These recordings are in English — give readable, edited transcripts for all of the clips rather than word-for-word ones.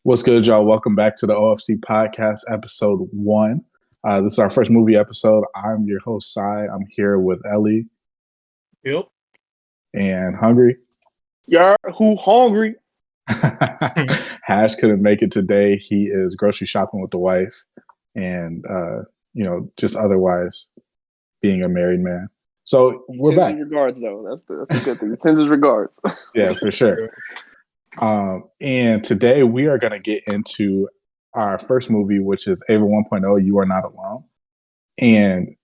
What's good, y'all? Welcome back to the OFC podcast, episode 1. This is our first movie episode. I'm your host, Sai. I'm here with Ellie. Yep. And Hungry. Yeah, who hungry? Haash couldn't make it today. He is grocery shopping with the wife and, just otherwise being a married man. So we're Sends back. his regards, though. That's a good thing. He sends his regards. Yeah, for sure. And today we are going to get into our first movie, which is Ava 1.0, You Are Not Alone. And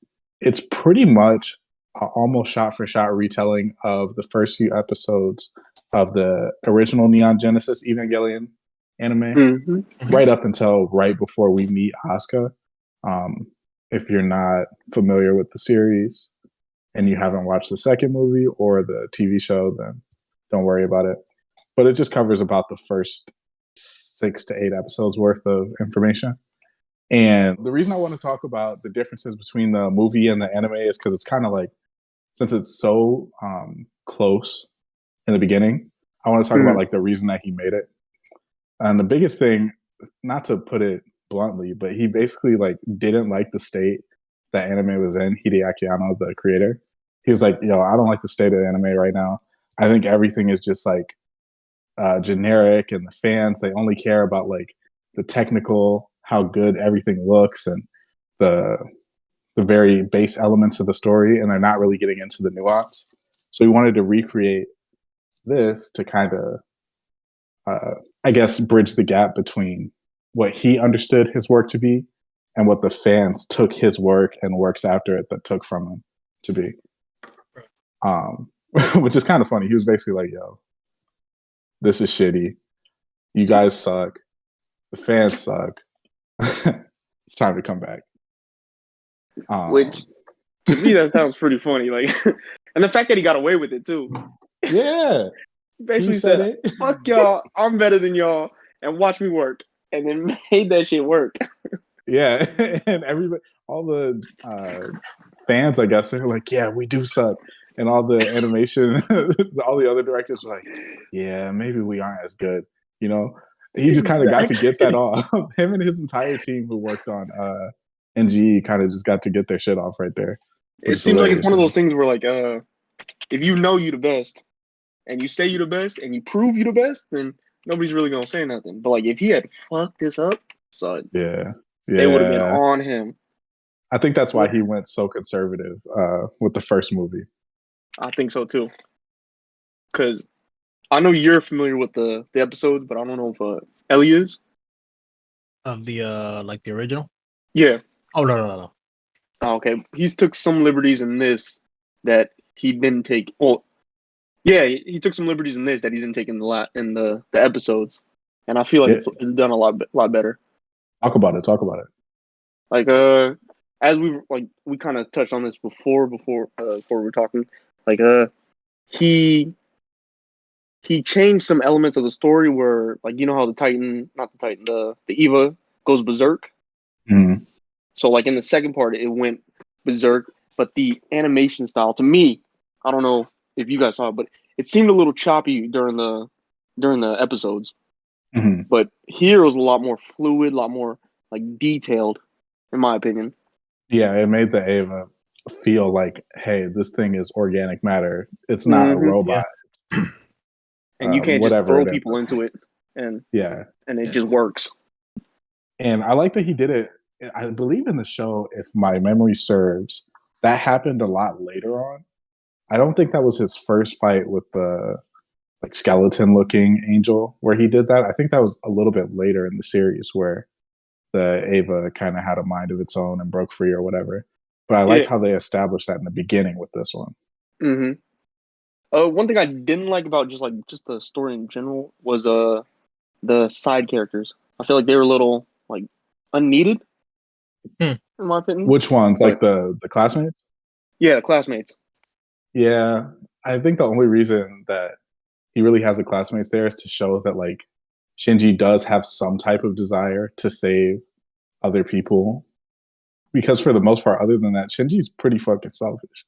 it's pretty much an almost shot-for-shot retelling of the first few episodes of the original Neon Genesis Evangelion anime, right up until right before we meet Asuka. If you're not familiar with the series and you haven't watched the second movie or the TV show, then don't worry about it. But it just covers about the first 6 to 8 episodes worth of information. And the reason I want to talk about the differences between the movie and the anime is because it's kind of like, since it's so close in the beginning, I want to talk about like the reason that he made it. And the biggest thing, not to put it bluntly, but he basically like didn't like the state that anime was in. Hideaki Anno, the creator, he was like, "Yo, I don't like the state of the anime right now. I think everything is just like generic, and the fans, they only care about like the technical, how good everything looks, and the very base elements of the story, and they're not really getting into the nuance." So he wanted to recreate this to kind of, I guess, bridge the gap between what he understood his work to be and what the fans took his work and works after it that took from him to be. Which is kind of funny. He was basically like, "Yo, this is shitty. You guys suck. The fans suck. It's time to come back." Which, to me, that sounds pretty funny. Like, and the fact that he got away with it too. Yeah, Basically said it. "Fuck y'all, I'm better than y'all, and watch me work," and then made that shit work. Yeah, and everybody, all the fans, I guess, they're like, "Yeah, we do suck," and all the animation, all the other directors were like, "Yeah, maybe we aren't as good." You know, he just kind of got to get that off. Him and his entire team who worked on NGE kind of just got to get their shit off right there. It seems like it's one of those things where, like, if you know you the best, and you say you the best, and you prove you the best, then nobody's really gonna say nothing. But like, if he had fucked this up, so yeah, they would have been on him. I think that's why he went so conservative with the first movie. I think so too. Because I know you're familiar with the episode, but I don't know if Ellie is. Of the like the original? Yeah. Oh no. Oh, okay. He's took some liberties in this that he didn't take. Well, yeah, he took some liberties in this that he didn't take in the episodes, and I feel like it's done a lot better. Talk about it. Like as we kind of touched on this before we were talking. Like he changed some elements of the story where, like, you know how the Eva goes berserk. Mm-hmm. So like in the second part, it went berserk, but the animation style, to me, I don't know if you guys saw it, but it seemed a little choppy during the episodes. Mm-hmm. But here it was a lot more fluid, a lot more like detailed, in my opinion. Yeah, it made the Ava feel like, hey, this thing is organic matter. It's not a robot. Yeah. And you can't just throw people into it, and it just works. And I like that he did it. I believe in the show, if my memory serves, that happened a lot later on. I don't think that was his first fight with the like skeleton-looking angel where he did that. I think that was a little bit later in the series where the Ava kind of had a mind of its own and broke free or whatever. But I like how they established that in the beginning with this one. Mm-hmm. One thing I didn't like about just the story in general was the side characters. I feel like they were a little like unneeded, in my opinion. Which ones? Like the classmates? Yeah, the classmates. Yeah, I think the only reason that he really has the classmates there is to show that like Shinji does have some type of desire to save other people. Because for the most part, other than that, Shinji's pretty fucking selfish.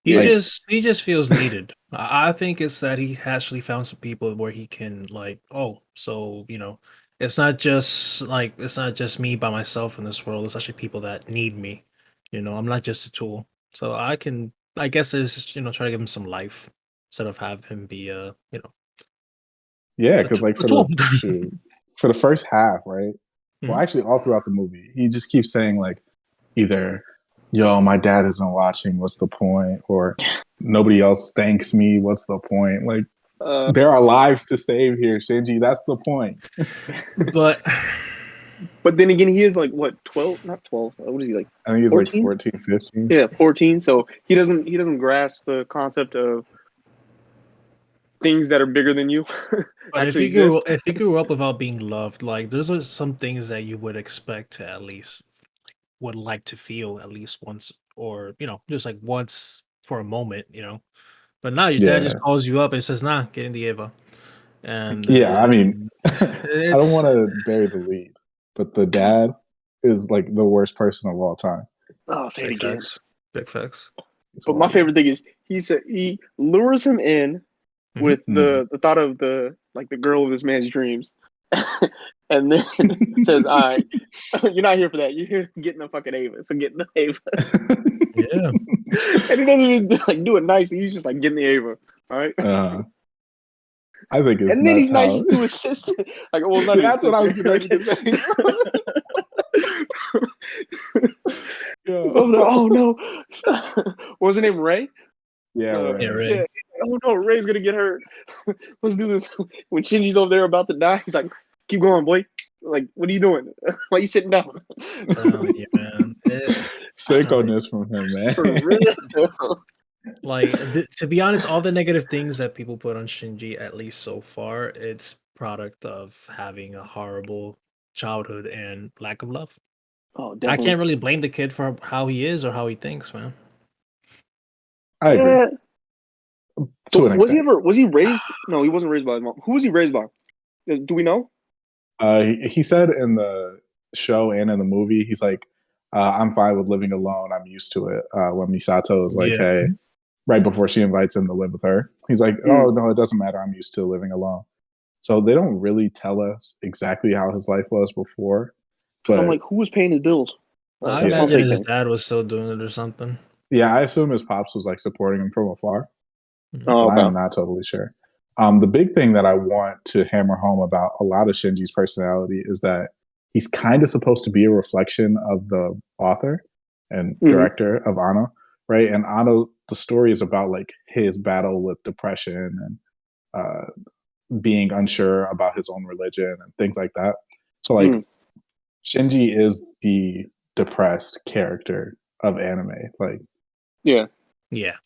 He just feels needed. I think it's that he actually found some people where he can like, oh, so it's not just me by myself in this world. It's actually people that need me. I'm not just a tool. So I guess it's just, try to give him some life instead of have him be Yeah, because like a tool. for the first half, right? Well, Mhm. actually, all throughout the movie, he just keeps saying like either, "Yo, my dad isn't watching. What's the point?" Or "Nobody else thanks me. What's the point?" Like there are lives to save here, Shinji. That's the point. But But then again, he is like what 12? Not 12. What is he like? I think he's like 14? 14, 15. Yeah, 14. So he doesn't grasp the concept of things that are bigger than you but actually exist. if you grew up without being loved, like there's some things that you would expect to at least would like to feel at least once, or just like once for a moment. But now your dad just Yeah, calls you up and says, "Nah, get in the Ava," and yeah. I mean, I don't it's want to bury the lead, but the dad is like the worst person of all time. Oh, say it big again. facts, big facts. It's But my horrible. favorite thing is he lures him in with Mhm. the thought of the girl of this man's dreams, and then says, "All right, you're not here for that. You're here to get in the fucking Ava. So get in the Ava." Yeah, And he doesn't even like do it nice. He's just like, "Get in the Ava." All right. uh, I think it's And then he's nuts nice how. to his sister. Like, well, not Yeah, his that's what I was sister. getting ready to say. So I'm like, Yo. oh no. What was her name? Ray? Yeah, yeah, right. Yeah. Ray. Oh no, Ray's gonna get hurt. Let's do this. When Shinji's over there about to die, he's like, keep going, boy. Like, what are you doing? Why are you sitting down? Telling you, man. I don't know. Sickoness from him, man. For real. Like to be honest, all the negative things that people put on Shinji, at least so far, it's product of having a horrible childhood and lack of love. Oh, I definitely. can't really blame the kid for how he is or how he thinks, man. I agree Yeah. So to an extent. was he raised? No, he wasn't raised by his mom. Who was he raised by? Do we know? He said in the show and in the movie, he's like, "I'm fine with living alone. I'm used to it." When Misato is like, Yeah. "Hey," right before she invites him to live with her, he's like, "Oh no, it doesn't matter. I'm used to living alone." So they don't really tell us exactly how his life was before, Because I'm but like, who was paying his bills? I That's my yeah, imagine big his thing. dad was still doing it or something. yeah, I assume his pops was like supporting him from afar, Mhm. Oh, but I am okay. not totally sure. The big thing that I want to hammer home about a lot of Shinji's personality is that he's kind of supposed to be a reflection of the author and Mm-hmm. director of Anno, right? And Anno, the story is about like his battle with depression and being unsure about his own religion and things like that. So, like, Shinji is the depressed character of anime. Like, Yeah. Yeah.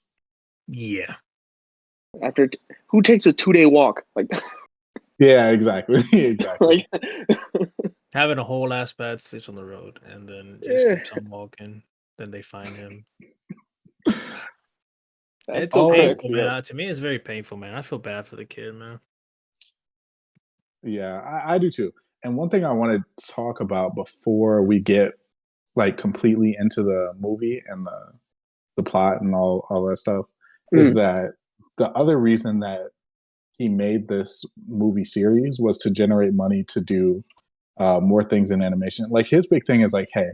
Yeah. After who takes a 2-day walk? Like, yeah, exactly, exactly. like Having a whole ass bad stitch on the road and then just yeah, keeps on walking. Then they find him. that It's still cracks painful, me man. up. To me, it's very painful, man. I feel bad for the kid, man. Yeah, I do too. And one thing I want to talk about before we get like completely into the movie and the plot and all that stuff is Mm. that the other reason that he made this movie series was to generate money to do more things in animation. Like his big thing is like, hey,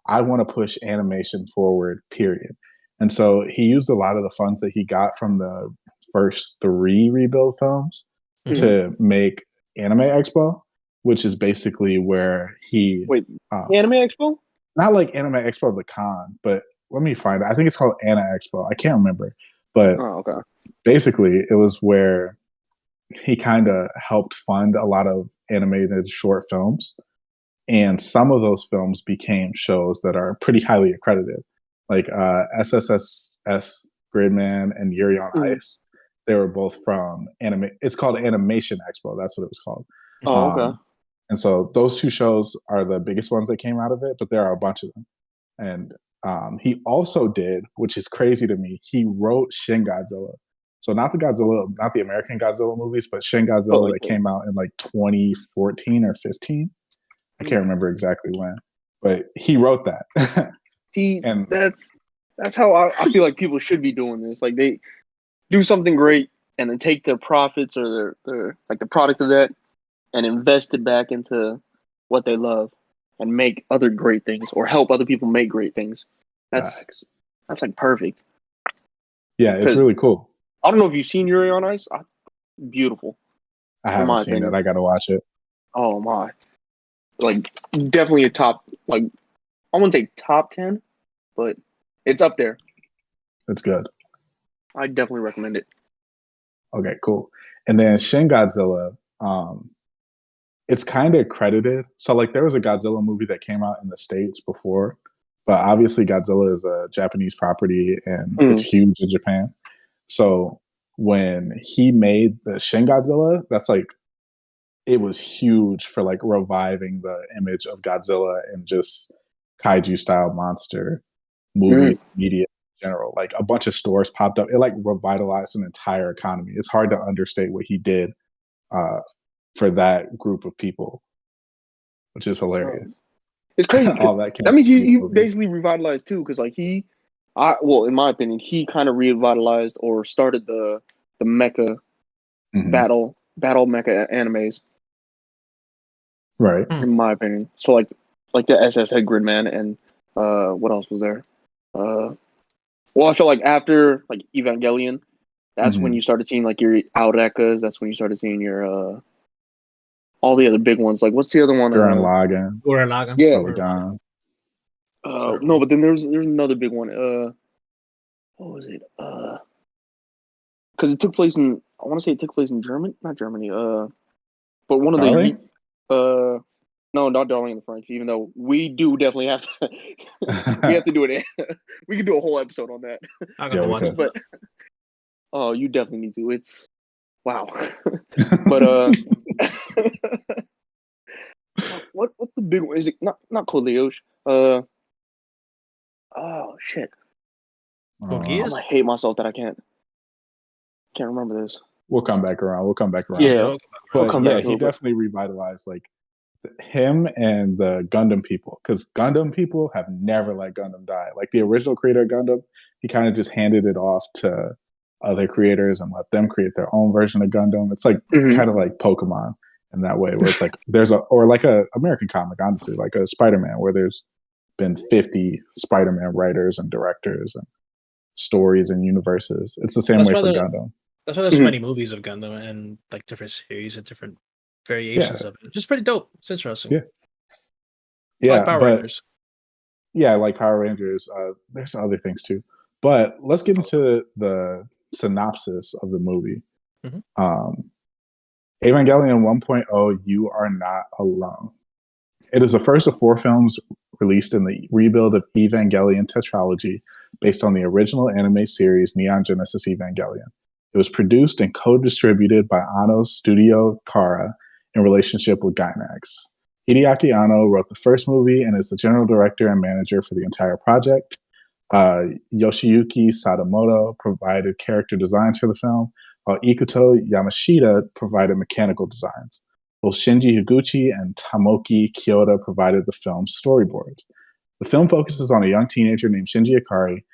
I want to push animation forward, period. And so he used a lot of the funds that he got from the first three rebuild films Mhm. to make Anime Expo, which is basically where he Wait, uh, Anime Expo? not like Anime Expo the con, but let me find it. I think it's called Anna Expo. I can't remember, but Oh, okay. basically it was where he kind of helped fund a lot of animated short films, and some of those films became shows that are pretty highly accredited, like SSSS Gridman and Yuri on Mm. Ice. They were both from anime. It's called Animation Expo. That's what it was called. Oh, okay. And so those two shows are the biggest ones that came out of it, but there are a bunch of them. And he also did, which is crazy to me, he wrote Shin Godzilla. So not the American Godzilla movies, but Shin But Godzilla like that came out in like 2014 or 15. I can't remember exactly when, but he wrote that. see, and that's how I feel like people should be doing this. Like they do something great and then take their profits or their like the product of that and invest it back into what they love and make other great things or help other people make great things. That's like perfect. Yeah, it's really cool. I don't know if you've seen Yuri on Ice. Beautiful. I haven't seen it. I got to watch it. Oh my! Like definitely a top. Like I wouldn't say top 10, but it's up there. It's good. I definitely recommend it. Okay, cool. And then Shin Godzilla, it's kind of credited. So like there was a Godzilla movie that came out in the States before, but obviously Godzilla is a Japanese property and it's huge in Japan. So when he made the Shin Godzilla, that's like, it was huge for like reviving the image of Godzilla and just kaiju style monster movie media in general. Like a bunch of stores popped up. It like revitalized an entire economy. It's hard to understate what he did for that group of people, which is hilarious. It's crazy. That means he basically revitalized too, because like in my opinion, he kind of revitalized or started the mecha battle mecha animes. Right. In my opinion. So like the SS Head Gridman and what else was there? Well, I feel like after like Evangelion, that's when you started seeing like your Aurekas, that's when you started seeing your all the other big ones. Like what's the other one? Gurren Lagann. Yeah. No, but then there's another big one. What was it? Because it took place in, I want to say it took place in not Germany. But one of the no, not Darling in the Franxx. Even though we do definitely have to, we have to do it. We can do a whole episode on that. I gotta watch it, but oh, you definitely need to. It's wow. But what's the big one? Is it not Code Leosh? Oh shit. I'm gonna hate myself that I can't remember this. We'll come back around. Yeah, he definitely revitalized like him and the Gundam people, because Gundam people have never let Gundam die. Like the original creator of Gundam, he kind of just handed it off to other creators and let them create their own version of Gundam. It's like kind of like Pokemon in that way, where it's like or like a American comic, honestly, like a Spider-Man, where there's been 50 Spider-Man writers and directors and stories and universes. It's the same way for Gundam. That's why there's so many movies of Gundam and like different series and different variations of it. Just pretty dope. It's interesting. Yeah, like Power Rangers. Yeah, like Power Rangers. There's other things too. But let's get into the synopsis of the movie. Evangelion 1.0, You Are Not Alone. It is the first of 4 films released in the rebuild of Evangelion tetralogy based on the original anime series Neon Genesis Evangelion. It was produced and co-distributed by Anno's Studio Kara in relationship with Gainax. Hideaki Anno wrote the first movie and is the general director and manager for the entire project. Yoshiyuki Sadamoto provided character designs for the film, while Ikuto Yamashita provided mechanical designs. Both Shinji Higuchi and Tomoki Kyoto provided the film's storyboards. The film focuses on a young teenager named Shinji Ikari,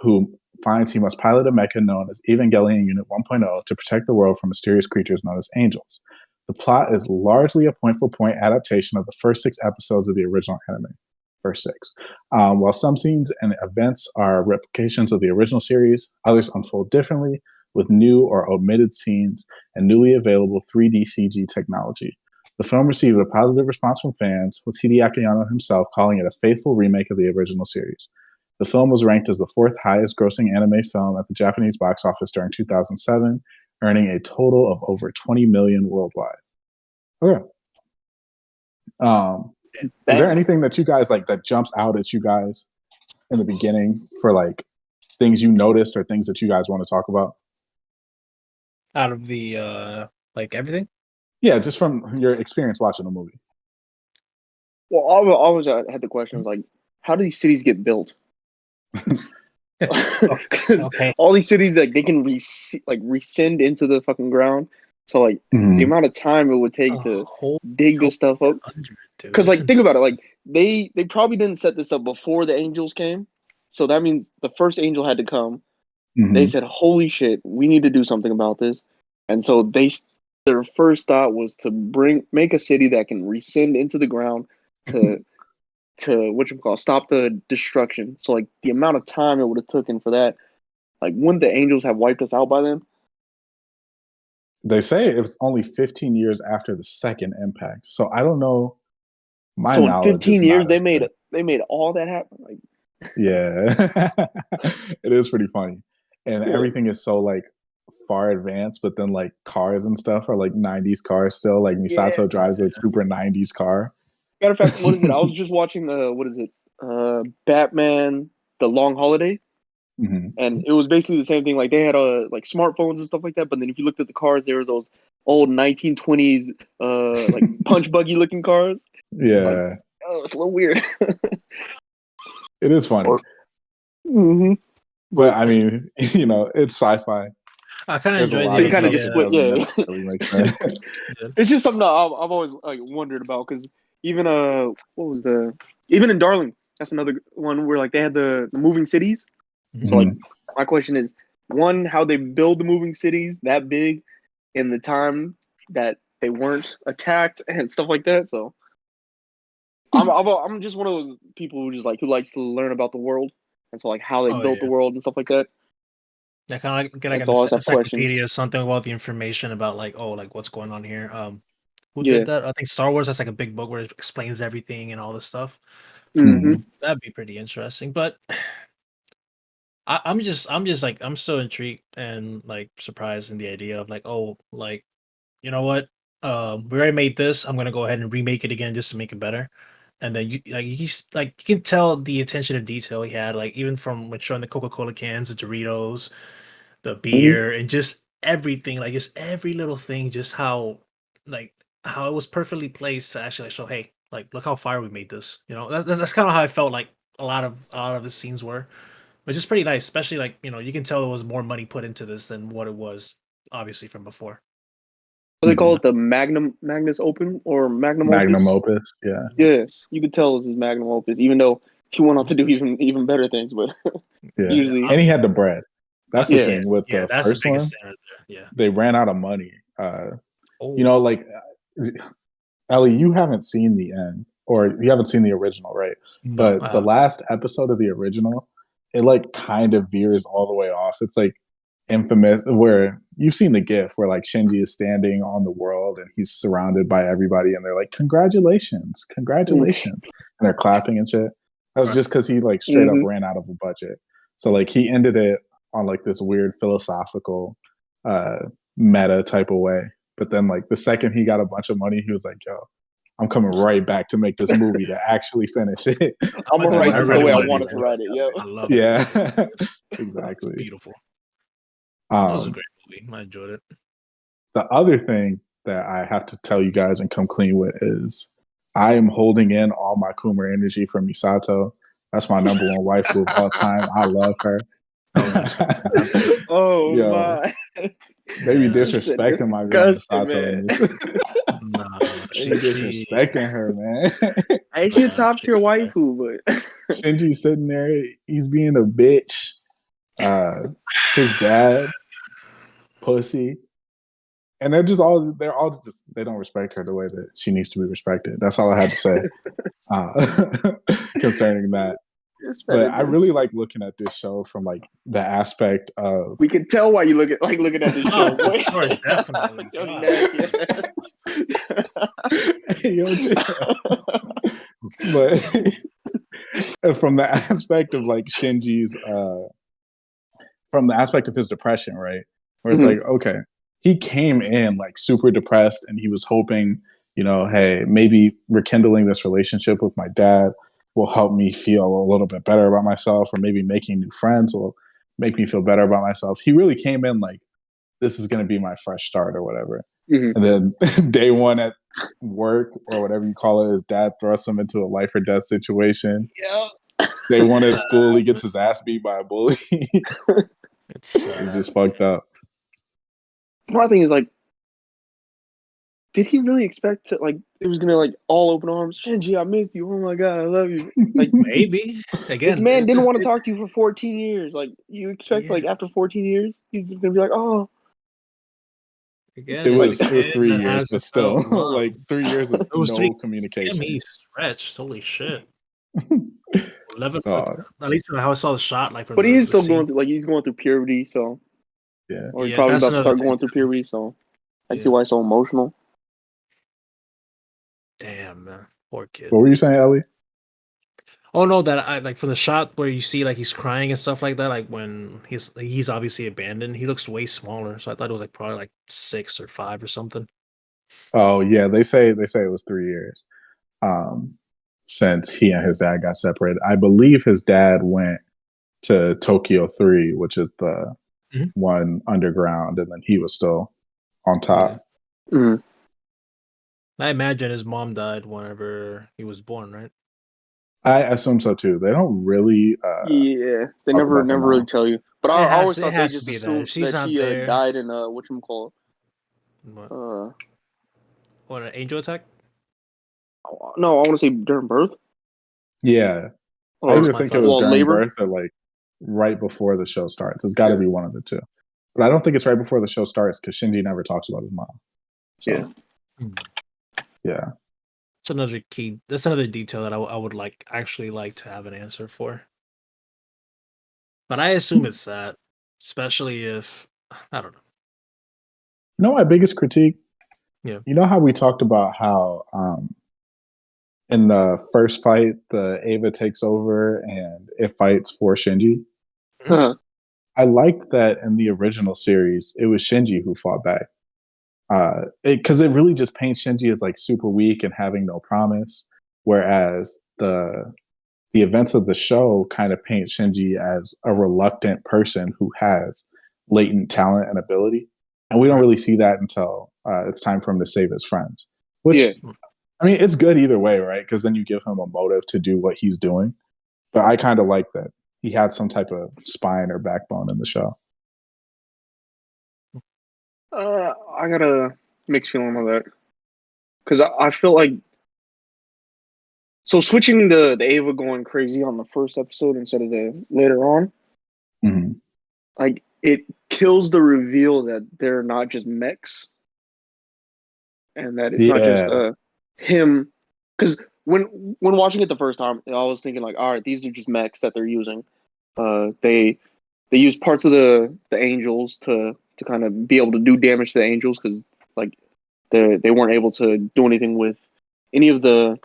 who finds he must pilot a mecha known as Evangelion Unit 1.0 to protect the world from mysterious creatures known as angels. The plot is largely a point-for-point adaptation of the first 6 episodes of the original anime. First 6. While some scenes and events are replications of the original series, others unfold differently with new or omitted scenes and newly available 3D CG technology. The film received a positive response from fans, with Hideaki Anno himself calling it a faithful remake of the original series. The film was ranked as the 4th highest grossing anime film at the Japanese box office during 2007, earning a total of over 20 million worldwide. Okay. Is there anything that you guys like that jumps out at you guys in the beginning for like things you noticed or things that you guys want to talk about? Out of the like everything? Yeah, just from your experience watching the movie. Well, I always had the question was like, how do these cities get built? Because all these cities like they can rescind into the fucking ground. So like the amount of time it would take to dig this stuff up. Because like think about it, like they probably didn't set this up before the angels came. So that means the first angel had to come. They said, "Holy shit, we need to do something about this," and so they their first thought was to make a city that can rescind into the ground to stop the destruction. So like the amount of time it would have taken for that, like wouldn't the angels have wiped us out by then? They say it was only 15 years after the second impact. So I don't know. My So in knowledge is 15 years not as good. they made all that happen. Like, Yeah. It is pretty funny. And yeah. everything is so like far advanced, but then like cars and stuff are like 90s cars still. Like Misato drives a super 90s car. Matter of fact, what is it? I was just watching Batman: The Long Holiday, Mhm. and it was basically the same thing. Like they had like smartphones and stuff like that, but then if you looked at the cars, there were those old 1920s like punch buggy looking cars. Yeah. Like, oh, it's a little weird. It is funny. Mm-hmm. But I mean, you know, it's sci-fi. I kind of There's a enjoyed lot They the of kind of stuff get that split. doesn't Yeah, necessarily make sense. it's just something that I've always like wondered about because even even in Darling, that's another one where like they had the moving cities. So like Mhm. my question is one, how they build the moving cities that big in the time that they weren't attacked and stuff like that. So I'm just one of those people who likes to learn about the world and so like how they Oh built the yeah. world and stuff like that. Yeah, kind of like get like And an so I always have questions. encyclopedia, something about the information about like, oh, like what's going on here. Who Yeah. did that? I think Star Wars has like a big book where it explains everything and all this stuff. Mm-hmm. Mhm. That'd be pretty interesting. But I'm just like I'm so intrigued and like surprised in the idea of like, oh, like you know what? We already made this. I'm gonna go ahead and remake it again just to make it better. And then like you can tell the attention to detail he had, like even from when showing the Coca-Cola cans, the Doritos, the Mm-hmm. beer, and just everything, like just every little thing, just like how it was perfectly placed to actually show, hey, like look how far we made this. You know, that's kind of how I felt like a lot of the scenes were, which is pretty nice, especially like you can tell there was more money put into this than what it was obviously from before. What they call Mhm. it, the Magnus Open or Magnum Magnum Opus? opus. Yeah. Yeah, you could tell it was his Magnum Opus, even though he went on to do even better things. But Yeah. Yeah, usually, And he had the bread. That's the yeah, thing with yeah, the that's the first biggest one. standard there. Yeah. They ran out of money. You Oh know, like Ellie, you haven't seen the end, or you haven't seen the original, right? no, But the last episode of the original, it like kind of veers all the way off. It's like infamous, where you've seen the GIF where like Shinji is standing on the world and he's surrounded by everybody, and they're like, "Congratulations, congratulations," and they're clapping and shit. That was right. just because he like straight up ran out of a budget. So like he ended it on like this weird philosophical, uh, meta type of way. But then, like the second he got a bunch of money, he was like, "Yo, I'm coming right back to make this movie to actually finish it." I'm I gonna know. And write I this the really way I wanted to wanted to do that. write it. Yo, I love it. Yeah, It's exactly. beautiful. That was a Um, great movie. I enjoyed it. the other thing that I have to tell you guys and come clean with is I am holding in all my Coomer energy for Misato. That's my number one waifu of all time. I love her. Oh, yeah. oh Yo, my, they be Yeah. this is disrespecting my girl disgusting, Misato man. in this. No. They be disrespecting her, man. Ain't she a Nah, top tier she's fire. waifu? But Shinji sitting there, he's being a bitch. His dad, pussy. And they're all just they don't respect her the way that she needs to be respected. That's all I had to say concerning that. it's But better. I really like looking at this show from like the aspect of We can tell why you looking at this show. Oh, for Boy. sure, definitely. Yo, God. nasty Yo, chill. But from the aspect of like Shinji's from the aspect of his depression, right? Where it's Mhm. like, okay, he came in like super depressed and he was hoping, hey, maybe rekindling this relationship with my dad will help me feel a little bit better about myself, or maybe making new friends will make me feel better about myself. He really came in like, this is going to be my fresh start or whatever. Mhm. And then day one at work or whatever you call it, his dad thrusts him into a life or death situation. Yeah. Day one at school, he gets his ass beat by a bully. It's It's just fucked up. My thing is like, did he really expect to like it was gonna like all open arms? Shinji, I missed you. Oh my god, I love you. Like maybe this again. man It's didn't just want to talk to you for 14 years. Like you expect yeah. like after 14 years he's gonna be like, oh, Again, It it's was a it was kid 3 that years, has but a child still, of love. like 3 years of It was 3 no years. Damn, communication. he stretched. Holy shit. 11, Oh, at least how I saw the shot, like from But he's the still going scene. through, like, he's going through puberty, so, yeah. or he's Yeah, probably that's about to another start thing going through too. puberty, so I can see Yeah. why he's so emotional. Damn, man. Poor kid. What were you saying, Ellie? Oh no, that I like from the shot where you see like he's crying and stuff like that, like when he's obviously abandoned, he looks way smaller. So I thought it was like probably like 6 or 5 or something. Oh, yeah, they say it was 3 years, um, since he and his dad got separated. I believe his dad went to Tokyo 3, which is the Mhm. one underground, and then he was still on Yeah. top. Mhm. I imagine his mom died whenever he was born, right? I assume so too. They don't really Yeah, they talk never about the never really mom. tell you. But I always It thought they has to just be that. assumed If she's that not she there, died in whatchamacallit. what, Uh, what an angel attack? no, I want to say during birth Yeah, I That's or either my think it thought was as well well. during labor. birth or like right before the show starts. It's got to Yeah, be one of the two. But I don't think it's right before the show starts because Shinji never talks about his mom. So yeah. Hmm. yeah, That's another key. That's another detail that I would actually like to have an answer for. But I assume it's that, especially if I don't know. you know my biggest critique. Yeah. You know how we talked about how in the first fight the Ava takes over and it fights for Shinji. Mhm. I liked that in the original series it was Shinji who fought back. Because it really just paints Shinji as like super weak and having no promise, whereas the events of the show kind of paint Shinji as a reluctant person who has latent talent and ability, and we don't Right. really see that until it's time for him to save his friends. Which Yeah. I mean, it's good either way, right? Because then you give him a motive to do what he's doing. But I kind of like that he had some type of spine or backbone in the show. I got a mixed feeling on that because I feel like so switching the Ava going crazy on the first episode instead of the later on, Mhm. like it kills the reveal that they're not just mechs and that it's not just Yeah, him. Because when watching it the first time, I was thinking like, all right, these are just mechs that they're using. They use parts of the angels to kind of be able to do damage to the angels because like they weren't able to do anything with any of the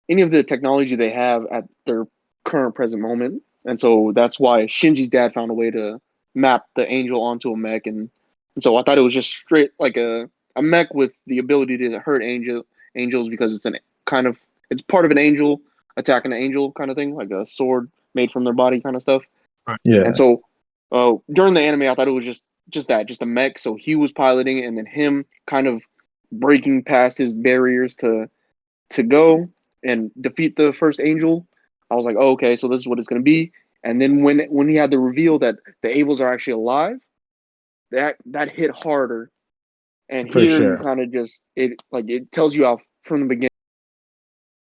any of the technology they have at their current present moment. And so that's why Shinji's dad found a way to map the angel onto a mech. And so I thought it was just straight like a mech with the ability to hurt angels because it's an kind of it's part of an angel attacking an angel kind of thing, like a sword made from their body kind of stuff. Right. And yeah, so during the anime, I thought it was just a mech. So he was piloting it, and then him kind of breaking past his barriers to go and defeat the first angel. I was like, oh, okay, so this is what it's going to be. And then when he had the reveal that the Abels are actually alive, that hit harder. And for here you sure. kind of just it tells you out from the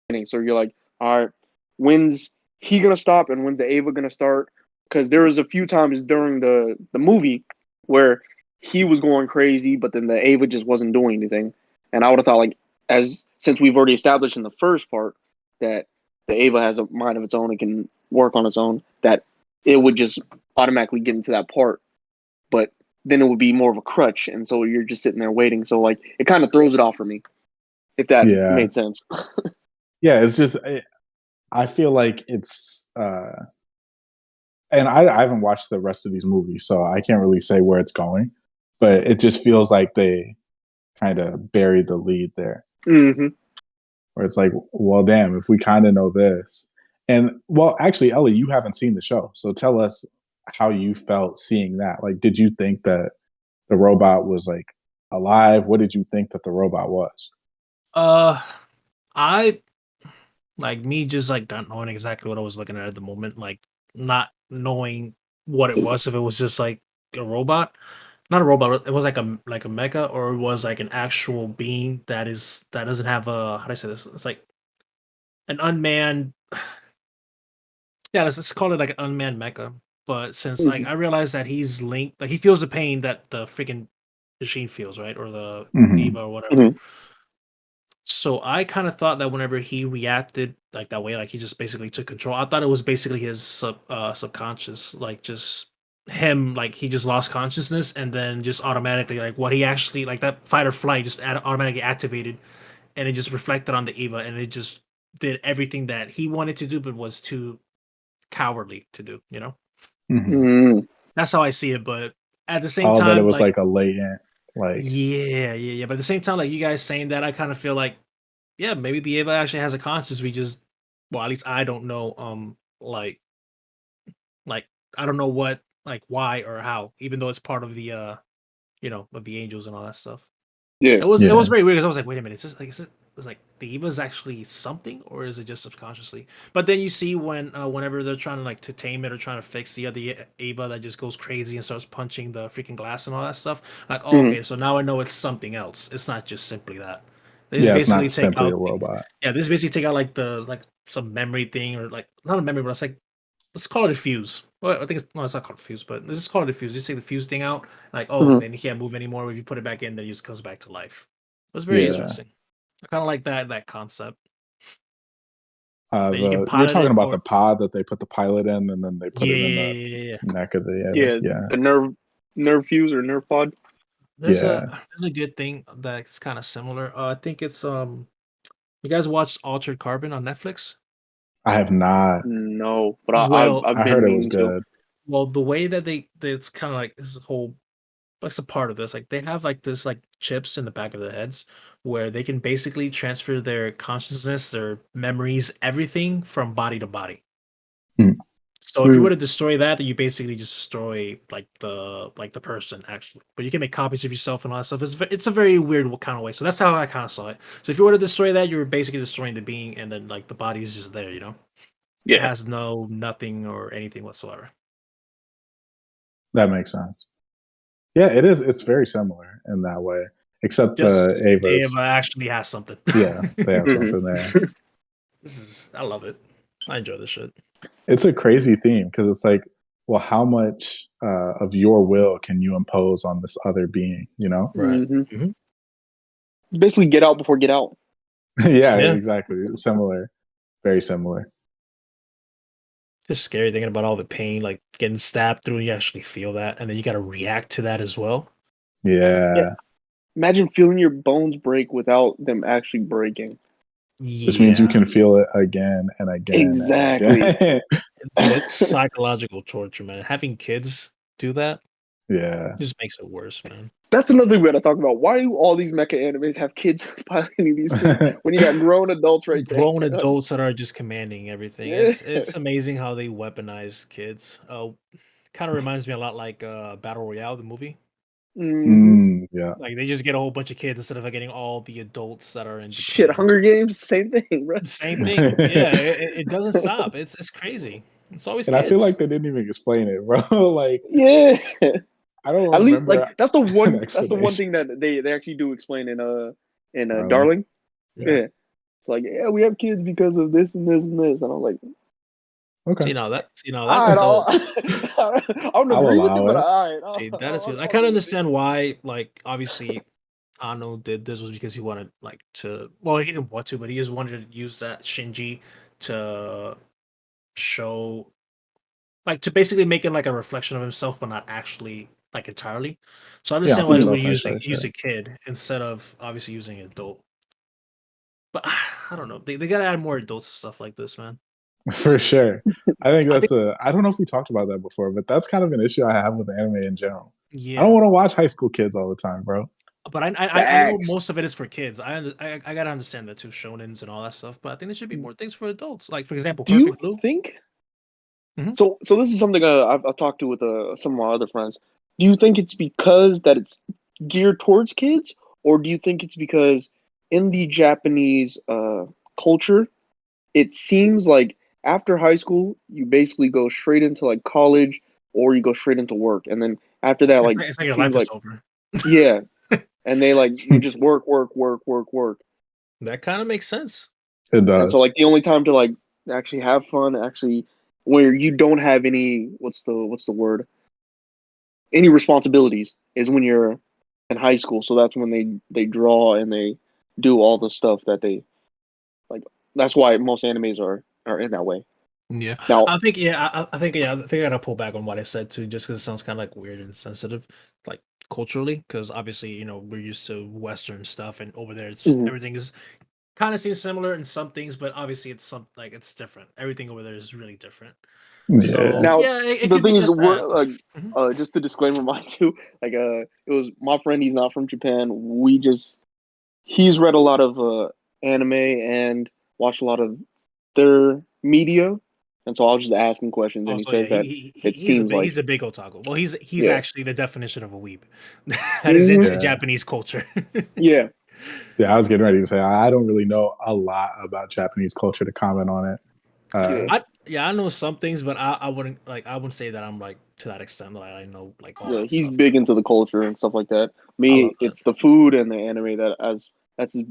beginning. So you're like, all right, when's he gonna stop and when's the Ava gonna start? Because there was a few times during the movie where he was going crazy, but then the Ava just wasn't doing anything. And I would have thought like as since we've already established in the first part that the Ava has a mind of its own and can work on its own, that it would just automatically get into that part. But then it would be more of a crutch, and so you're just sitting there waiting. So like it kind of throws it off for me, if that Yeah, made sense. yeah. It's just I feel like it's and I haven't watched the rest of these movies, so I can't really say where it's going. But it just feels like they kind of buried the lead there, Mm-hmm. where it's like, well, damn, if we kind of know this, and well, actually, Ellie, you haven't seen the show, so tell us how you felt seeing that. Like, did you think that the robot was like alive? What did you think that the robot was? Uh, I like me just like not knowing exactly what I was looking at the moment, like not knowing what it was. If it was just like a robot, not a robot. It was like a mecha, or it was like an actual being that doesn't have a how do I say this? It's like an unmanned. Yeah, let's call it like an unmanned mecha. But since like Mm-hmm. I realized that he's linked, like he feels the pain that the freaking machine feels, right? Or the Mhm. Eva or whatever. Mhm. So I kind of thought that whenever he reacted like that way, like he just basically took control. I thought it was basically his subconscious, like just him, like he just lost consciousness, and then just automatically, like what he actually like that fight or flight just automatically activated, and it just reflected on the Eva, and it just did everything that he wanted to do, but was too cowardly to do. You know, Mhm. Mm. that's how I see it. But at the same All that it time, was like like a latent, like yeah. But at the same time, like you guys saying that, I kind of feel like yeah, maybe the Ava actually has a conscience. We just, well, at least I don't know. Like I don't know what, like why or how, even though it's part of the, of the angels and all that stuff. Yeah. It was yeah, very weird because I was like, wait a minute, is like the Eva's actually something, or is it just subconsciously? But then you see whenever they're trying to like to tame it or trying to fix the other Ava that just goes crazy and starts punching the freaking glass and all that stuff. Like, oh, Mhm. okay, so now I know it's something else. It's not just simply that. They just yeah. It's not basically take simply out a robot. yeah, this basically take out like the like some memory thing or like not a memory, but it's like let's call it a fuse. Well, I think it's no, it's not called a fuse, but let's just call it a fuse. Just take the fuse thing out, like oh, Mhm. then he can't move anymore. If you put it back in, then he just comes back to life. It was very Yeah. interesting. I kind of like that concept that you can You're pilot talking it about the or pod that they put the pilot in, and then they put yeah, it in yeah, the yeah, yeah, yeah. neck of the Yeah. yeah, The nerve fuse or nerve pod. yeah. There's a good thing that's kind of similar. I think it's you guys watched Altered Carbon on Netflix? I have not. No, but Well, I've I heard been it was meaning to. good. the way that it's kind of like this whole that's a part of this. Like they have like this like chips in the back of their heads where they can basically transfer their consciousness, their memories, everything from body to body. Hmm. So if you Mm. were to destroy that, then you basically just destroy like the person actually. But you can make copies of yourself and all that stuff. It's a very weird kind of way. So that's how I kind of saw it. So if you were to destroy that, you're basically destroying the being, and then like the body is just there. It Yeah. has nothing or anything whatsoever. That makes sense. Yeah, it is. It's very similar in that way, except the Just Ava Avas. actually has something. Yeah, they have Mhm. something there. I love it. I enjoy this shit. It's a crazy theme because it's like, well, how much of your will can you impose on this other being? You know? Right. Mhm. Mhm. Basically, get out before get out. Yeah, Yeah. exactly. Similar, very similar. Just scary thinking about all the pain, like getting stabbed through, and you actually feel that, and then you got to react to that as well. Yeah. Yeah, Imagine feeling your bones break without them actually breaking. which means you Yeah. can feel it again and again and Exactly. again. Dude, it's psychological torture, man. Having kids do that Yeah, just makes it worse, man. That's another thing we gotta talk about. Why do all these mecha animes have kids piloting these things when you got grown adults right there? Grown adults that are just commanding everything. Yeah. It's amazing how they weaponize kids. Kind of reminds me a lot like Battle Royale, the movie. Hmm. yeah. Like they just get a whole bunch of kids instead of like getting all the adults that are in Shit, Japan. Hunger Games, same thing, bro. The same thing. Yeah, it doesn't stop. It's crazy. It's always And I feel kids. like they didn't even explain it, bro. Like Yeah. I don't At least remember like that's the an one explanation. thing that they actually do explain in Darling. Darling. Yeah. Yeah. It's like, yeah, we have kids because of this and this and this. And I'm like, Okay. See now all that's right, dope. I don't I'll agree with it, allow but it. all right, See, that is good. I I'll kind of go with it. understand why, like, obviously, Ano did this was because he wanted, like, to. Well, he didn't want to, but he just wanted to use that Shinji to show, like, to basically make it like a reflection of himself, but not actually, like, entirely. So I Yeah, on understand why some they would self-isolation. use a kid instead of obviously using an adult. But I don't know. They gotta add more adults to stuff like this, man. For sure. I think I think, I don't know if we talked about that before, but that's kind of an issue I have with anime in general. I don't yeah. want to watch high school kids all the time, bro. But I know Facts. most of it is for kids. I gotta understand that too, shonens and all that stuff. But I think there should be more things for adults. Like for example, Do you Perfect Blue. think Mhm. so? This is something I've talked to with some of my other friends. Do you think it's because that it's geared towards kids, or do you think it's because in the Japanese culture, it seems like after high school, you basically go straight into like college, or you go straight into work, and then after that, like It's it like your seems life is like over. yeah, and they like you just work, work, work, work, work, That kind of makes sense. It and does. so like the only time to like actually have fun, actually where you don't have any what's the word any responsibilities is when you're in high school. So that's when they draw and they do all the stuff that they like. That's why most animes are in that way. Yeah, Now, I think yeah, I think I gotta pull back on what I said too, just because it sounds kind of like weird and sensitive, like culturally, because obviously we're used to Western stuff, and over there mhm. everything is kind of seems similar in some things, but obviously it's different. Everything over there is really different. Yeah. So Now yeah, it the could be thing is, just that. we're like, Mhm. just to disclaimer mine too. Like, it was my friend. He's not from Japan. He's read a lot of anime and watched a lot of their media, and so I was just asking questions, and he Also, yeah, says that it seems like, he's a big otaku. Well, he's yeah, actually the definition of a weeb that is hmm into Yeah. Japanese culture. yeah, Yeah, I was getting ready to say I don't really know a lot about Japanese culture to comment on it. yeah, I know some things, but I wouldn't say that I'm like to that extent that I know like all yeah. that He's stuff. big into the culture and stuff like that. I love Me, that. it's the food and the anime that's as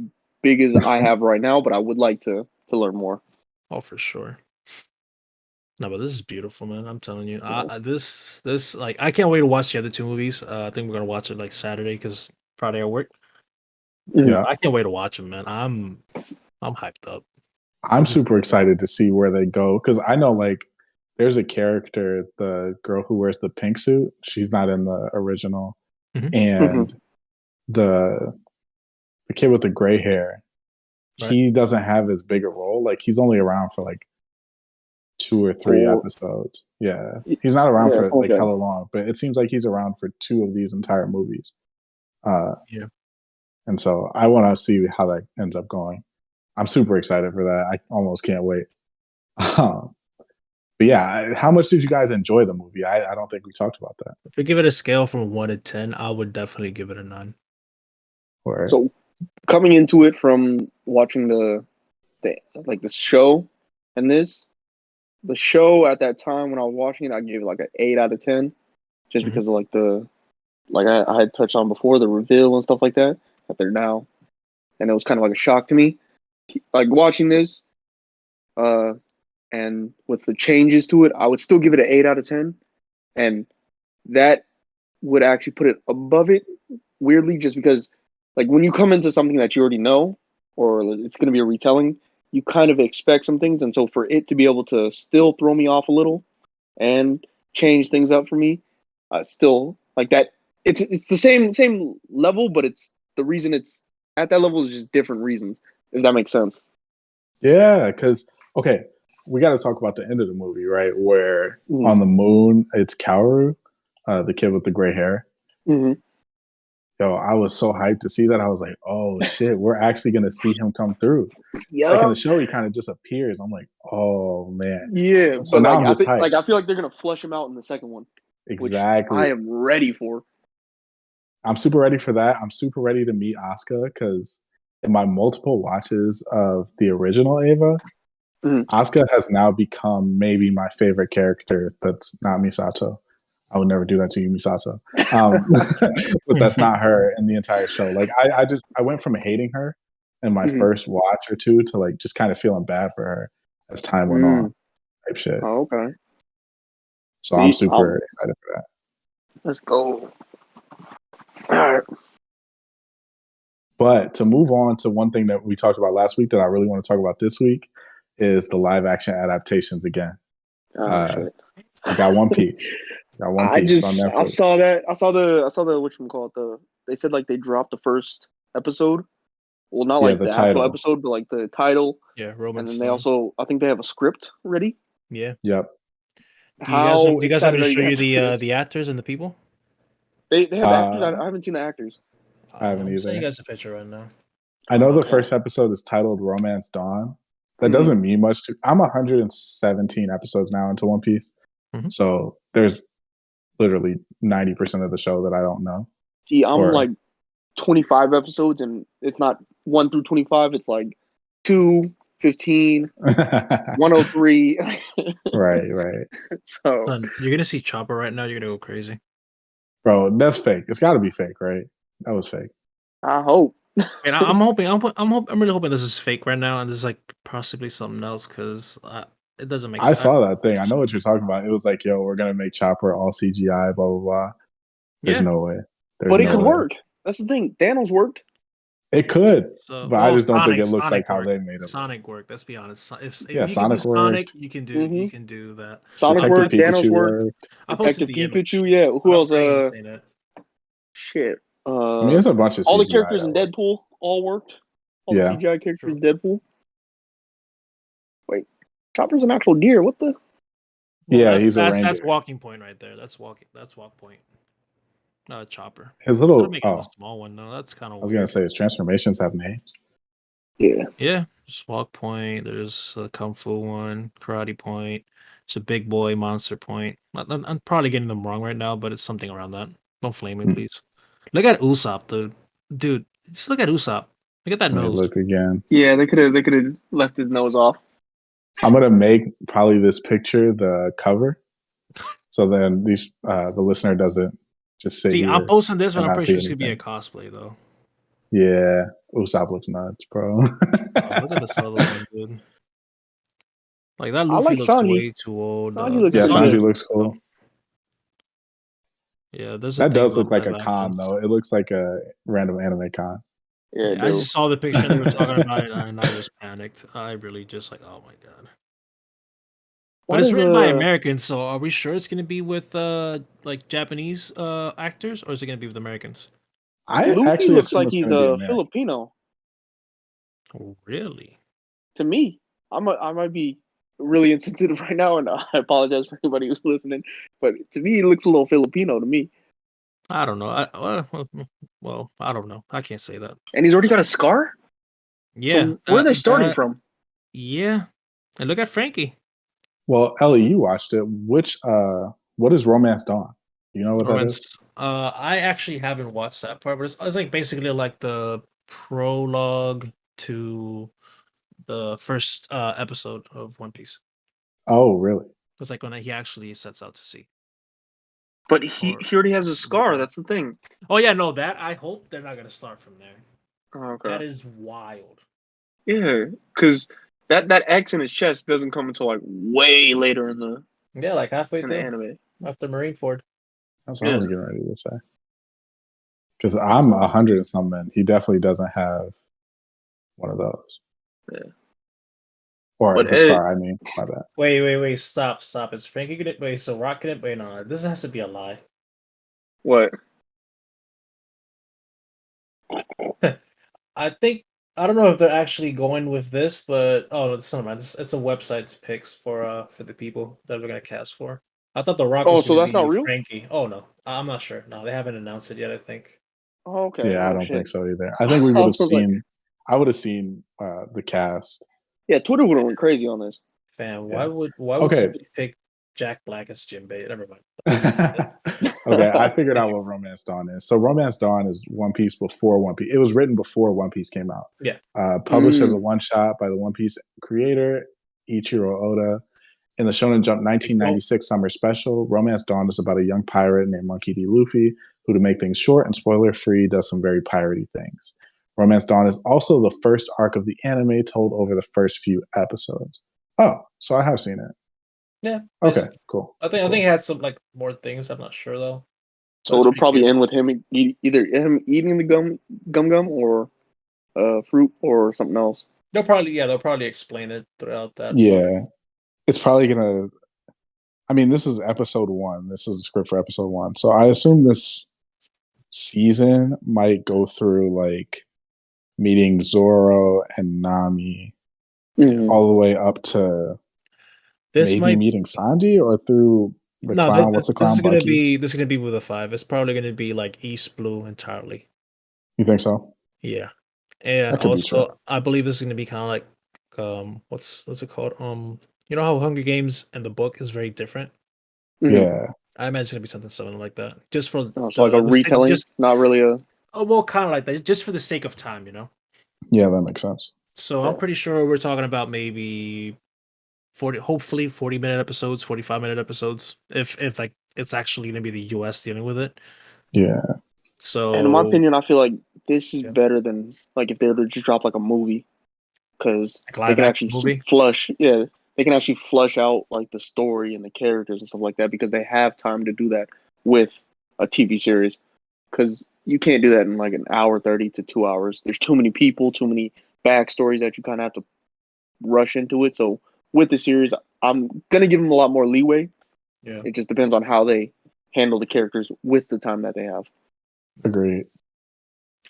big as I have right now. But I would like to learn more. Oh, for sure. No, but this is beautiful, man. I'm telling you, Yeah. this like I can't wait to watch the other two movies. I think we're gonna watch it like Saturday because Friday I work. Mhm. Yeah. I can't wait to watch them, man. I'm hyped up. I'm This is super excited to see where they go because I know like there's a character, the girl who wears the pink suit. She's not in the original, Mhm. Mhm. and the the kid with the gray hair, Right. he doesn't have as big a role. Like he's only around for like 2 or 3 For episodes. Yeah, he's not around yeah, for something like like that. hella long, but it seems like he's around for 2 of these entire movies. Uh, Yeah. and so I want to see how that ends up going. I'm super excited for that. I almost can't wait. Um, but yeah, how much did you guys enjoy the movie? I don't think we talked about that. If we give it a scale from 1 to 10, I would definitely give it a 9. Or So coming into it from watching the like the show and the show at that time when I was watching it, I gave it like an 8 out of 10, just Mhm. because of like I had touched on before the reveal and stuff like that they're now, and it was kind of like a shock to me. Like watching this, uh, and with the changes to it, I would still give it an 8 out of 10, and that would actually put it above it. Weirdly, just because like when you come into something that you already know, or it's going to be a retelling, you kind of expect some things, and so for it to be able to still throw me off a little and change things up for me, still like that. It's the same level, but it's the reason it's at that level is just different reasons. If that makes sense. yeah, because okay, we got to talk about the end of the movie, right? Where Mm-hmm. on the moon, it's Kaoru, the kid with the gray hair. Mm-hmm. Yo, I was so hyped to see that. I was like, oh shit, we're actually gonna see him come through. It's like in the Yep. show, he kind of just appears. I'm like, oh man. Yeah, So but now like I'm I just think hyped. I feel like they're gonna flush him out in the second one, which I Exactly. am ready for. I'm super ready for that. I'm super ready to meet Asuka because in my multiple watches of the original Ava, Mhm. Asuka has now become maybe my favorite character that's not Misato. I would never do that to you, Misato. Um, but that's not her in the entire show. Like I went from hating her in my Mhm. first watch or two to like just kind of feeling bad for her as time went on, Mm. type shit. Oh, okay. So I'm See, super excited for that. let's go. All right. But to move on to one thing that we talked about last week that I really want to talk about this week is the live action adaptations again. Oh Uh, shit. we got One Piece. We got One I Piece on just I saw Netflix. that I saw the whatchamacallit, they said like they dropped the first episode. Well, not Yeah, like the the actual title. episode, but like the title, Yeah, and then Romance they Stone. also I think they have a script ready. Yeah. Yep. How Do you guys want excited me to are you show you guys for this? the actors and the people? They have actors. Uh, I haven't seen the actors. I haven't I'll send you either. guys a picture right now. I know Oh, the okay. first episode is titled Romance Dawn. That Mhm. doesn't mean much to I'm 117 episodes now into One Piece. Mhm. So there's literally 90% of the show that I don't know. See, I'm Or like 25 episodes, and it's not 1 through 25. It's like 2, 15, right, 103. right. So Son, you're gonna see Chopper right now. You're gonna go crazy. Bro, that's fake. It's gotta be fake, right? That was fake. I hope. And I'm really hoping this is fake right now, and this is like possibly something else because it doesn't make I sense. saw that thing. I know what you're talking about. It was like, yo, we're gonna make Chopper all CGI, blah blah blah. There's Yeah, no way. There's But it no could way. work. That's the thing. Thanos worked. It could, So, but I just don't think it looks like Sonic how work. they made it. Sonic work. Let's be honest. If Yeah, you can do Sonic Sonic, worked. you can do that. Sonic Detective worked. Thanos Pikachu worked. worked. I posted Detective the image. Pikachu. Yeah. Who else? I'm saying it. Shit. I mean, there's a bunch of all the CGI characters that in worked. Deadpool all worked. All Yeah. the CGI characters in Deadpool. Wait, Chopper's an actual deer. What the? Yeah, he's a that's reindeer. walking point right there. That's walk point. Not a chopper. His Gotta little make him a small one though. That's kind of I weird. was gonna say his transformations have names. Yeah. Yeah, just walk point. There's a kung fu one, karate point. It's a big boy monster point. I'm probably getting them wrong right now, but it's something around that. Don't flame me, please. Look at Usopp, dude. Just look at Usopp. Look at that Let me nose. look again. Yeah, they could have left his nose off. I'm gonna make probably this picture the cover, so then the listener doesn't just sit See, here I'm posting this, but and I'm not pretty see sure it's gonna be a anything. cosplay though. Yeah, Usopp looks nuts, bro. Oh, look at this other one, dude. Like that I Luffy like looks Sanji. way too old. Sanji looks Yeah, pretty Sanji good. looks cool. Yeah, there's a That thing does about look like a live con, actions. though. It looks like a random anime con. Yeah, Yeah, I dude. just saw the picture and they were talking about it, and I just panicked. I really just like, oh my god. But it's written by Americans, so are we sure it's gonna be with like Japanese actors, or is it gonna be with Americans? I Luffy actually looks assume like it's he's going to be a American. Filipino. Oh, really? To me, I might be really insensitive right now, and I apologize for anybody who's listening. But to me, he looks a little Filipino to me. I don't know. Well, I don't know. I can't say that. And he's already got a scar. Yeah, So where are they starting from? Yeah, and look at Frankie. Well, Ellie, you watched it. What is Romance Dawn? Do you know what that is? I actually haven't watched that part, but it's like basically like the prologue to the first episode of One Piece. Oh, really? It's like when he actually sets out to sea. But he already has a scar. That's the thing. Oh yeah, no, that I hope they're not gonna start from there. Okay. That is wild. Yeah, because that X in his chest doesn't come until like way later in the like halfway in through the anime. after Marineford. That's what I was getting ready to say. Because I'm 100 and something. He definitely doesn't have one of those. Yeah. Or But the scar, I mean. My bad. Wait, stop. Is Frankie gonna wait, so Rock gonna wait, no, this has to be a lie. What? I don't know if they're actually going with this, but it's not mine. It's a website's picks for the people that we're gonna cast for. I thought the Rock was so gonna that's be not real? Frankie. Oh no, I'm not sure. No, they haven't announced it yet, I think. Oh, okay. Yeah, I don't think so either. I think we would have seen. I would have seen the cast. Yeah, Twitter would have went crazy on this. Fam, why would Okay. somebody pick Jack Black as Jinbei? Never mind. Okay, I figured out what Romance Dawn is. So Romance Dawn is One Piece before One Piece. It was written before One Piece came out. Yeah. Published as a one-shot by the One Piece creator, Ichiro Oda. In the Shonen Jump 1996 summer special, Romance Dawn is about a young pirate named Monkey D. Luffy, who, to make things short and spoiler-free, does some very piratey things. Romance Dawn is also the first arc of the anime told over the first few episodes. Oh, so I have seen it. Yeah. Okay, cool. I think it has some like more things. I'm not sure though. So it'll probably end with him either him eating the gum or fruit or something else. They'll probably explain it throughout that. Yeah. It's probably gonna. I mean, this is episode 1. This is a script for episode 1. So I assume this season might go through like meeting Zoro and Nami all the way up to meeting Sanji, or through the clown. What's the clown? This is gonna be with a 5. It's probably gonna be like East Blue entirely. You think so? Yeah, and also I believe this is gonna be kind of like what's it called? You know how Hunger Games and the book is very different. Yeah, I imagine it's gonna be something similar like that. Just for like a retelling, not really a. Oh well, kind of like that, just for the sake of time, you know. Yeah, that makes sense. So I'm pretty sure we're talking about maybe 40-minute episodes, 45-minute episodes, if like it's actually gonna be the US dealing with it. Yeah. So, and in my opinion, I feel like this is better than like if they were to just drop like a movie, because they can actually flush. Yeah, they can actually flush out like the story and the characters and stuff like that, because they have time to do that with a TV series. Because you can't do that in like an hour 30 to 2 hours. There's too many people, too many backstories that you kind of have to rush into it. So with the series, I'm gonna give them a lot more leeway. Yeah. It just depends on how they handle the characters with the time that they have. Agreed.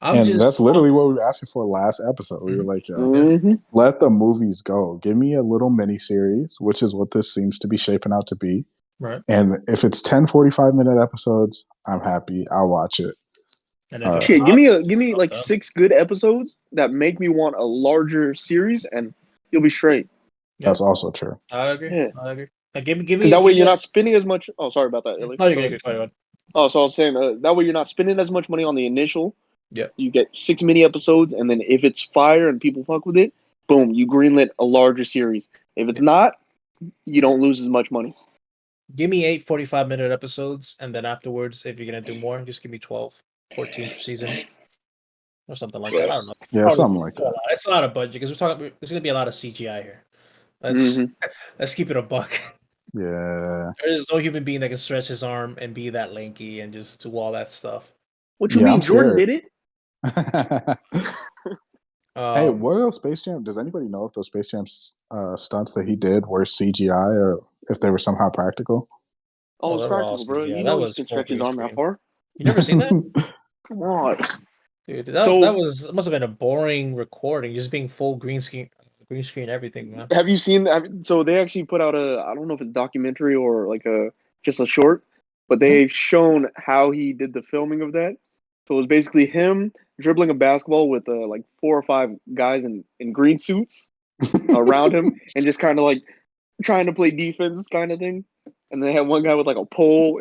I'm And just that's literally what we were asking for last episode. We were like, yo, Mhm. let the movies go. Give me a little mini series, which is what this seems to be shaping out to be. right. And if it's 10 45-minute episodes, I'm happy. I'll watch it. And if it's Shit, not, give me like okay. 6 good episodes that make me want a larger series, and you'll be straight. That's also true. I agree. Yeah. I agree. Like, give Because that way me you're a- not spending as much. Oh, sorry about that, Illy. No, you're Go good. ahead. Go ahead. Oh, so I was saying that way you're not spending as much money on the initial. Yeah. You get 6 mini episodes, and then if it's fire and people fuck with it, boom, you greenlit a larger series. If it's not, you don't lose as much money. Give me 8 45-minute episodes, and then afterwards, if you're gonna do more, just give me 12, 14 per season, or something like that. I don't know. Yeah, something like that. It's a lot of budget because we're talking. There's gonna be a lot of CGI here. Let's Mhm. let's keep it a buck. Yeah. There's no human being that can stretch his arm and be that lanky and just do all that stuff. What you Yeah, mean? I'm Jordan scared. did it? Hey, what are those Space Jam? Does anybody know if those Space Jam stunts that he did were CGI or if they were somehow practical? Oh, it's they were all practical, bro. CGI. You That know he was can full stretch his green arm that screen. far. You never seen that? Come on. Dude, So- it must have been a boring recording, just being full green screen everything, man. Have you seen? So they actually put out a, I don't know if it's a documentary or like just a short, but they've shown how he did the filming of that. So it was basically him dribbling a basketball with like 4 or 5 guys in green suits around him, and just kind of like trying to play defense kind of thing. And they had one guy with like a pole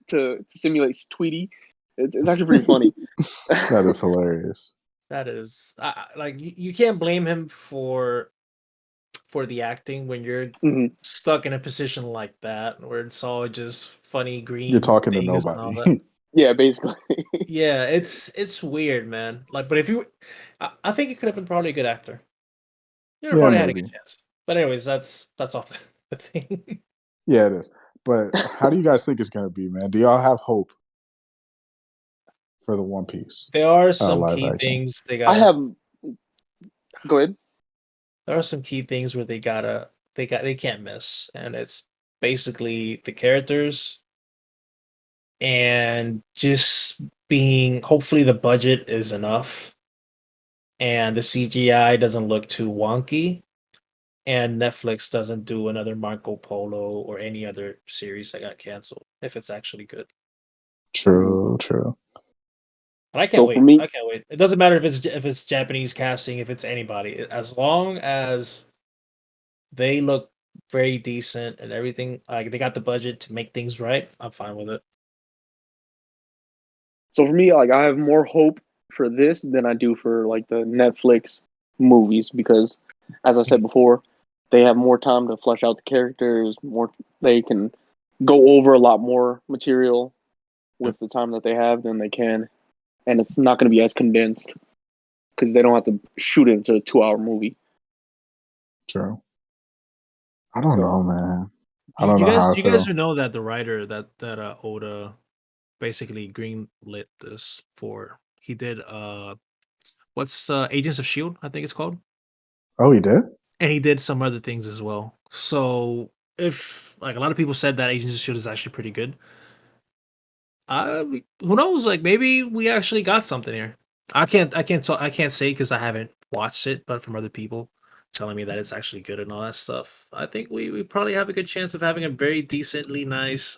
to simulate Tweety. It's actually pretty funny. That is hilarious. That is like you can't blame him for the acting when you're Mhm. stuck in a position like that where it's all just funny green. You're talking to things and all nobody. that. Yeah, basically. Yeah, it's weird, man. Like, but if you, I think he could have been probably a good actor. You know, Yeah, probably had a maybe. good chance. But anyways, that's off the thing. Yeah, it is. But how do you guys think it's going to be, man? Do y'all have hope for the One Piece There are some live key action? things they I got. have. Go ahead. There are some key things where they can't miss, and it's basically the characters and just being. Hopefully, the budget is enough, and the CGI doesn't look too wonky, and Netflix doesn't do another Marco Polo or any other series that got canceled. If it's actually good. True. But I can't So wait. for me, I can't wait. It doesn't matter if it's Japanese casting, if it's anybody, as long as they look very decent and everything. Like they got the budget to make things right. I'm fine with it. like I have more hope for this than I do for like the Netflix movies because, as I said before, they have more time to flesh out the characters. They can go over a lot more material with the time that they have than they can, and it's not going to be as condensed because they don't have to shoot it into a 2-hour movie. True. I don't know, man. I You don't know guys, how I you feel. guys should know that the writer that Oda basically greenlit this for. He did what's Agents of Shield? I think it's called. Oh, he did? And he did some other things as well. So if like a lot of people said that Agents of Shield is actually pretty good, who knows? Like maybe we actually got something here. I can't say because I haven't watched it, but from other people telling me that it's actually good and all that stuff, I think we probably have a good chance of having a very decently nice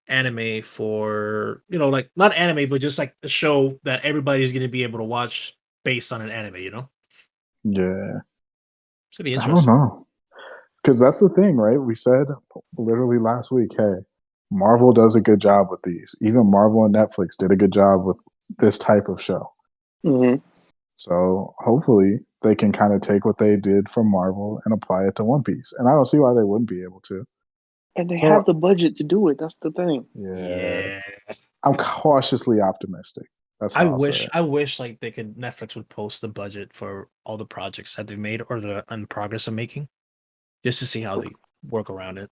anime for like not anime but just like a show that everybody's going to be able to watch based on an anime. Yeah. Should be I don't interesting. know. Because that's the thing, right? We said literally last week, hey, Marvel does a good job with these. Even Marvel and Netflix did a good job with this type of show. Mm-hmm. So hopefully they can kind of take what they did from Marvel and apply it to One Piece. And I don't see why they wouldn't be able to. And they have the budget to do it. That's the thing. Yeah. I'm cautiously optimistic. That's how I'll say it. I wish like Netflix would post the budget for all the projects that they've made or the in progress of making, just to see how they work around it.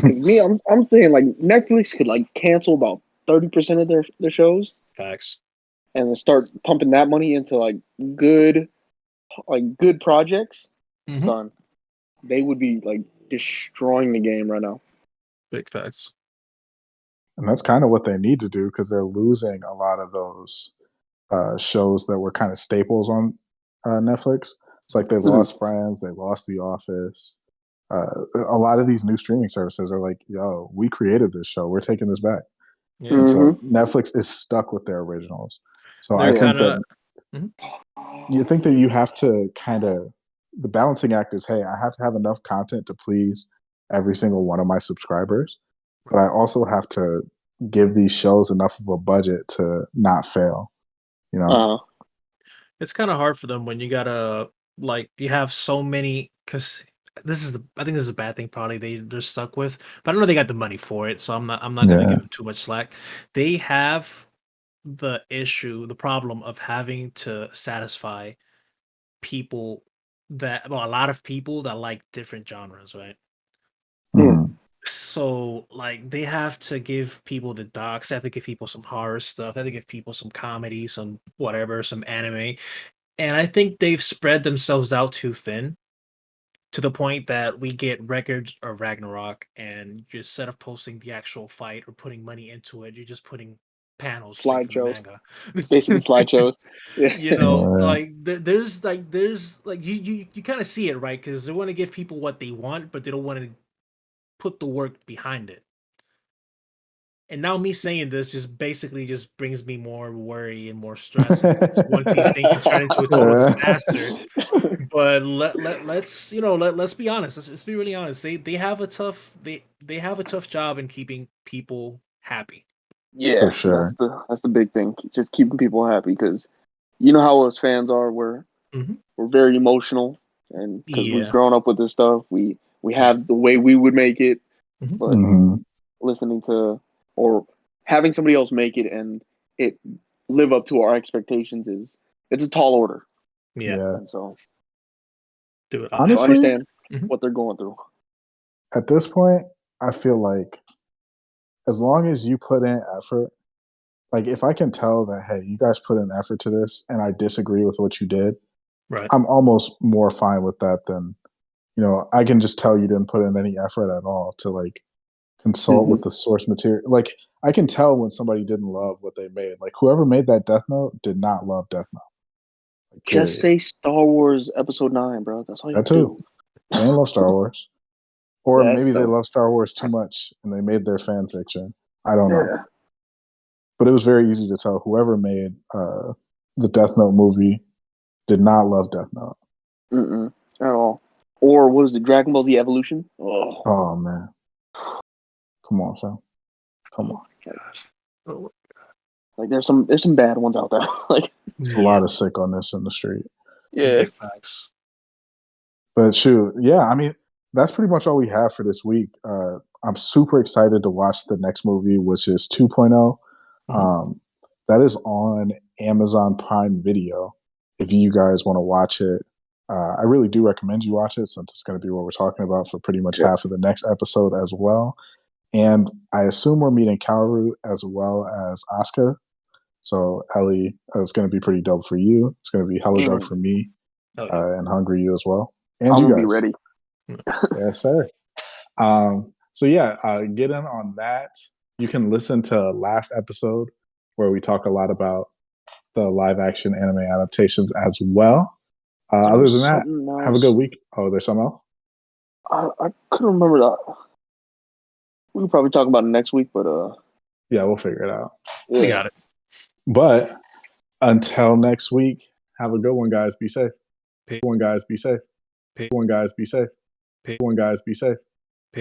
Me, I'm saying like Netflix could like cancel about 30% of their shows Facts. and then start pumping that money into like good projects, son, they would be like destroying the game right now. Big facts. And that's kind of what they need to do because they're losing a lot of those shows that were kind of staples on Netflix. It's like they lost Friends, they lost The Office. A lot of these new streaming services are like, yo, we created this show. We're taking this back. Yeah. And so Netflix is stuck with their originals. So I think that you think that you have to kind of, the balancing act is, hey, I have to have enough content to please every single one of my subscribers, but I also have to give these shows enough of a budget to not fail. You know, it's kind of hard for them when you gotta like you have so many because I think this is a bad thing probably they're stuck with, but I know they got the money for it, so I'm not gonna give them too much slack. They have the problem of having to satisfy people a lot of people that like different genres, right? So like they have to give people the docs, they have to give people some horror stuff, they have to give people some comedy, some whatever, some anime. And I think they've spread themselves out too thin to the point that we get records of Ragnarok and just instead of posting the actual fight or putting money into it, you're just putting panels straight from the manga. Basically slideshows. Yeah. You know, like there's you kind of see it, right? Because they want to give people what they want, but they don't want to put the work behind it. And now me saying this just basically just brings me more worry and more stress. One Piece thing can turn into a total disaster. But let's let's be honest. Let's be really honest. They have a tough job in keeping people happy. Yeah, for sure. That's the big thing. Just keeping people happy because you know how us fans are. We're very emotional, and because we've grown up with this stuff, we have the way we would make it. But listening to or having somebody else make it and it live up to our expectations it's a tall order. Yeah. And so honestly, I understand what they're going through. At this point, I feel like as long as you put in effort, like if I can tell that, hey, you guys put in effort to this and I disagree with what you did, right, I'm almost more fine with that than, I can just tell you didn't put in any effort at all to like consult with the source material. Like I can tell when somebody didn't love what they made. Like whoever made that Death Note did not love Death Note. Like, just say Star Wars Episode 9, bro. That's all you do. They didn't love Star Wars. Or maybe they love Star Wars too much and they made their fan fiction. I don't know. But it was very easy to tell whoever made the Death Note movie did not love Death Note. At all. Or what is it, Dragon Ball Z Evolution? Oh man. Come on, fam. Come on. Oh, like there's some bad ones out there. Like there's a lot of sick on this in the street. Yeah. Facts. But shoot, yeah, I mean, that's pretty much all we have for this week. I'm super excited to watch the next movie, which is 2.0. That is on Amazon Prime Video. If you guys want to watch it, I really do recommend you watch it since it's going to be what we're talking about for pretty much half of the next episode as well. And I assume we're meeting Kaoru as well as Asuka. So Ellie, it's going to be pretty dope for you. It's going to be hella dope for me and Hungry you as well. And I'm you guys. Be ready. Yes, sir. So yeah, get in on that. You can listen to last episode where we talk a lot about the live action anime adaptations as well. Other than that, have a good week. Oh, there's something else? I couldn't remember that. We can probably talk about it next week, but yeah, we'll figure it out. Yeah. We got it. But until next week, have a good one, guys. Be safe. One guys, be safe. One guys, be safe. One guys, be safe.